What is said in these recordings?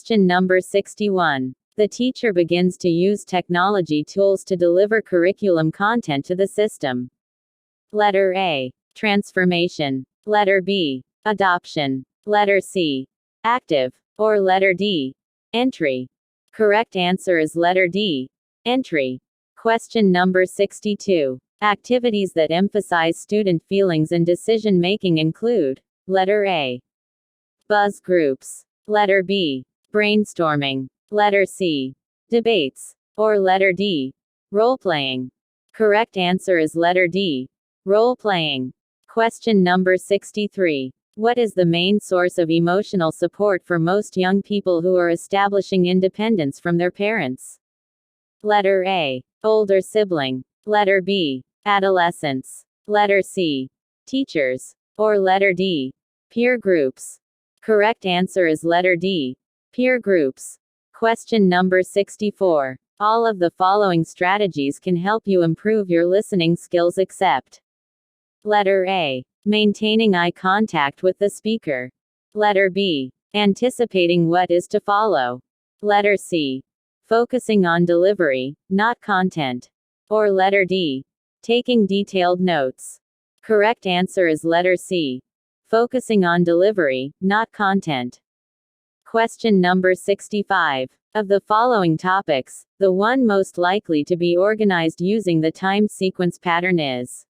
Question number 61. The teacher begins to use technology tools to deliver curriculum content to the system. Letter A. Transformation. Letter B. Adoption. Letter C. Active. Or letter D. Entry. Correct answer is letter D. Entry. Question number 62. Activities that emphasize student feelings and decision making include: letter A. Buzz groups. Letter B. Brainstorming. Letter C. Debates. Or letter D. Role-playing. Correct answer is letter D. Role-playing. Question number 63. What is the main source of emotional support for most young people who are establishing independence from their parents? Letter A. Older sibling. Letter B. Adolescents. Letter C. Teachers. Or letter D. Peer groups. Correct answer is letter D. Peer groups. Question number 64. All of the following strategies can help you improve your listening skills except: letter A. Maintaining eye contact with the speaker. Letter B. Anticipating what is to follow. Letter C. Focusing on delivery, not content. Or letter D. Taking detailed notes. Correct answer is letter C. Focusing on delivery, not content. Question number 65. Of the following topics, the one most likely to be organized using the time sequence pattern is: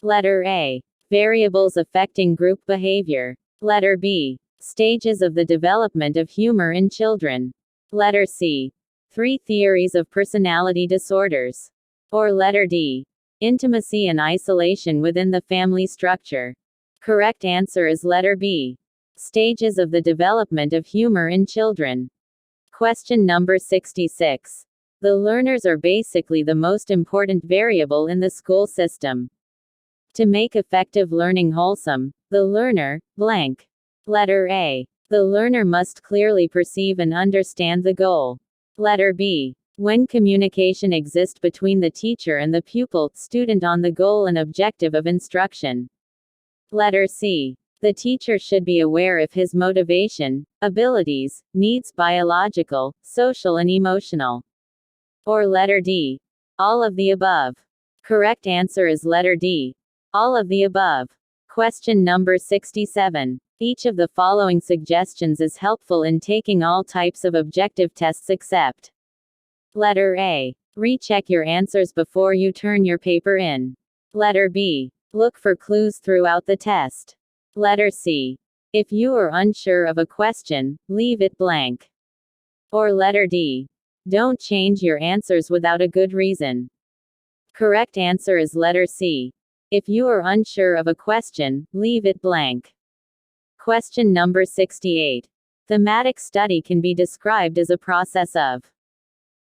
letter A. Variables affecting group behavior. Letter B. Stages of the development of humor in children. Letter C. 3 theories of personality disorders. Or letter D. Intimacy and isolation within the family structure. Correct answer is letter B. Stages of the development of humor in children. Question number 66. The learners are basically the most important variable in the school system. To make effective learning wholesome, the learner, blank. Letter A. The learner must clearly perceive and understand the goal. Letter B. When communication exists between the teacher and the pupil, student on the goal and objective of instruction. Letter C. The teacher should be aware of his motivation, abilities, needs, biological, social and emotional. Or letter D. All of the above. Correct answer is letter D. All of the above. Question number 67. Each of the following suggestions is helpful in taking all types of objective tests except: letter A. Recheck your answers before you turn your paper in. Letter B. Look for clues throughout the test. Letter C. If you are unsure of a question, leave it blank. Or letter D. Don't change your answers without a good reason. Correct answer is letter C. If you are unsure of a question, leave it blank. Question number 68. Thematic study can be described as a process of: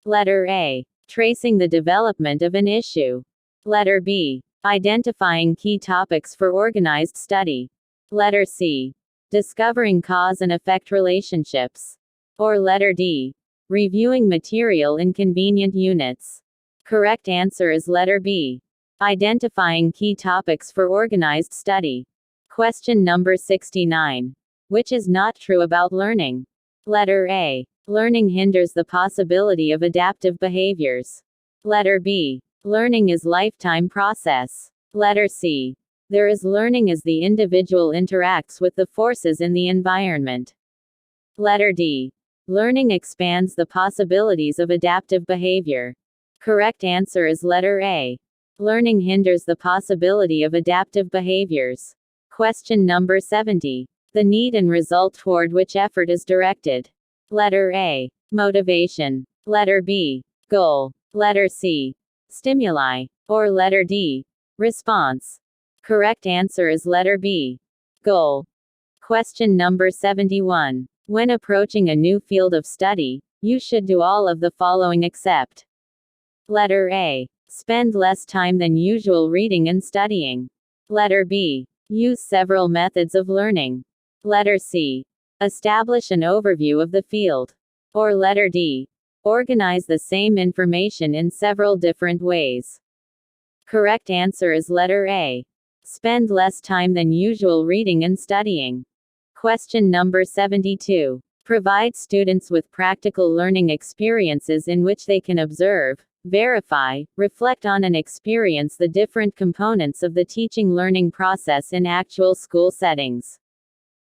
letter A. Tracing the development of an issue. Letter B. Identifying key topics for organized study. Letter C. Discovering cause and effect relationships. Or letter D. Reviewing material in convenient units. Correct answer is letter B. Identifying key topics for organized study. Question number 69. Which is not true about learning? Letter A. Learning hinders the possibility of adaptive behaviors. Letter B. Learning is lifetime process. Letter C. There is learning as the individual interacts with the forces in the environment. Letter D. Learning expands the possibilities of adaptive behavior. Correct answer is letter A. Learning hinders the possibility of adaptive behaviors. Question number 70. The need and result toward which effort is directed. Letter A. Motivation. Letter B. Goal. Letter C. Stimuli. Or letter D. Response. Correct answer is letter B. Goal. Question number 71. When approaching a new field of study, you should do all of the following except: letter A. Spend less time than usual reading and studying. Letter B. Use several methods of learning. Letter C. Establish an overview of the field. Or letter D. Organize the same information in several different ways. Correct answer is letter A. Spend less time than usual reading and studying. Question number 72. Provide students with practical learning experiences in which they can observe, verify, reflect on and experience the different components of the teaching-learning process in actual school settings.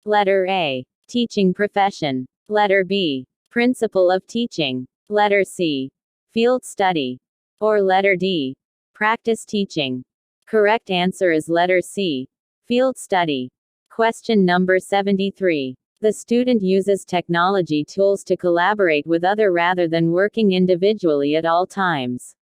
Letter A. Teaching profession. Letter B. Principle of teaching. Letter C. Field study. Or letter D. Practice teaching. Correct answer is letter C. Field study. Question number 73. The student uses technology tools to collaborate with others rather than working individually at all times.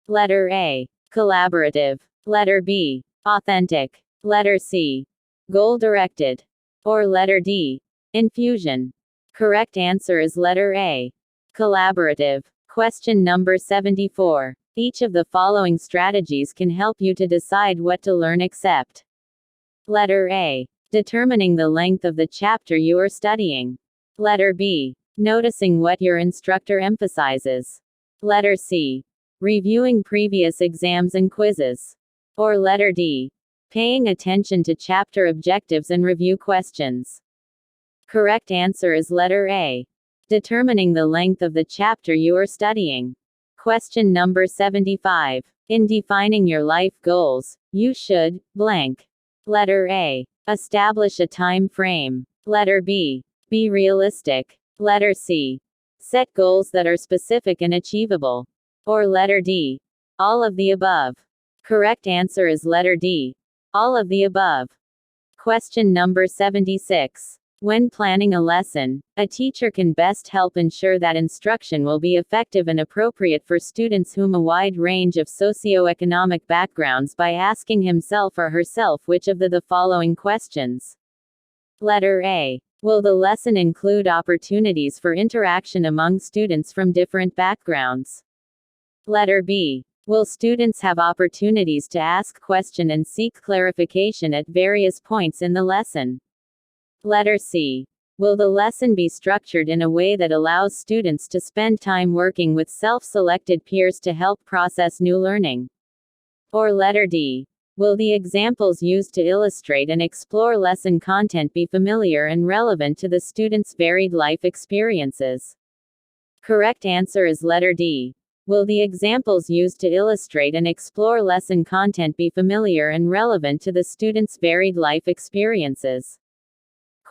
Letter A. Collaborative. Letter B. Authentic. Letter C. Goal-directed. Or letter D. Infusion. Correct answer is letter A. Collaborative. Question number 74. Each of the following strategies can help you to decide what to learn except. Letter A. Determining the length of the chapter you are studying. Letter B. Noticing what your instructor emphasizes. Letter C. Reviewing previous exams and quizzes. Or letter D. Paying attention to chapter objectives and review questions. Correct answer is letter A. Determining the length of the chapter you are studying. Question number 75. In defining your life goals, you should blank. Letter A. Establish a time frame. Letter B. Be realistic. Letter C. Set goals that are specific and achievable. Or letter D. All of the above. Correct answer is letter D. All of the above. Question number 76. When planning a lesson, a teacher can best help ensure that instruction will be effective and appropriate for students whom a wide range of socioeconomic backgrounds by asking himself or herself which of the following questions. Letter A. Will the lesson include opportunities for interaction among students from different backgrounds? Letter B. Will students have opportunities to ask questions and seek clarification at various points in the lesson? Letter C. Will the lesson be structured in a way that allows students to spend time working with self-selected peers to help process new learning? Or letter D. Will the examples used to illustrate and explore lesson content be familiar and relevant to the students' varied life experiences? Correct answer is letter D. Will the examples used to illustrate and explore lesson content be familiar and relevant to the students' varied life experiences?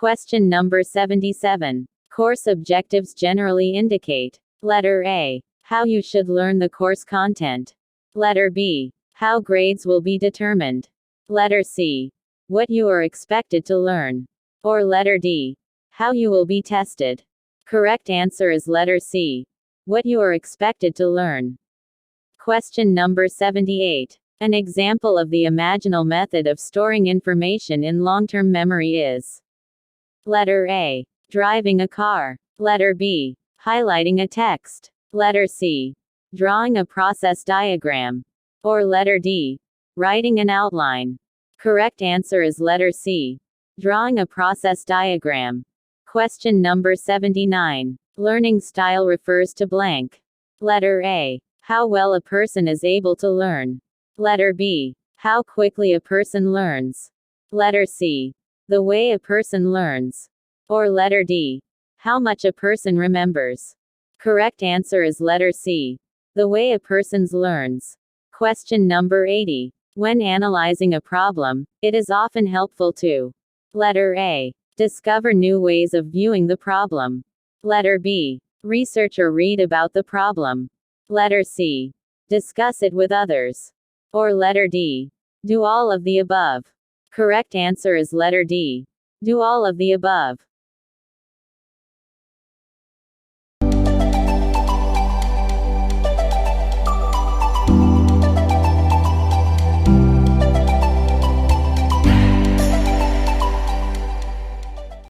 Question number 77. Course objectives generally indicate. Letter A. How you should learn the course content. Letter B. How grades will be determined. Letter C. What you are expected to learn. Or letter D. How you will be tested. Correct answer is letter C. What you are expected to learn. Question number 78. An example of the imaginal method of storing information in long-term memory is. Letter A. Driving a car. Letter B. Highlighting a text. Letter C. Drawing a process diagram. Or letter D. Writing an outline. Correct answer is letter C. Drawing a process diagram. Question number 79. Learning style refers to blank. Letter A. How well a person is able to learn. Letter B. How quickly a person learns. Letter C. The way a person learns. Or letter D. How much a person remembers. Correct answer is letter C. The way a person learns. Question number 80. When analyzing a problem, it is often helpful to. Letter A. Discover new ways of viewing the problem. Letter B. Research or read about the problem. Letter C. Discuss it with others. Or letter D. Do all of the above. Correct answer is letter D. Do all of the above.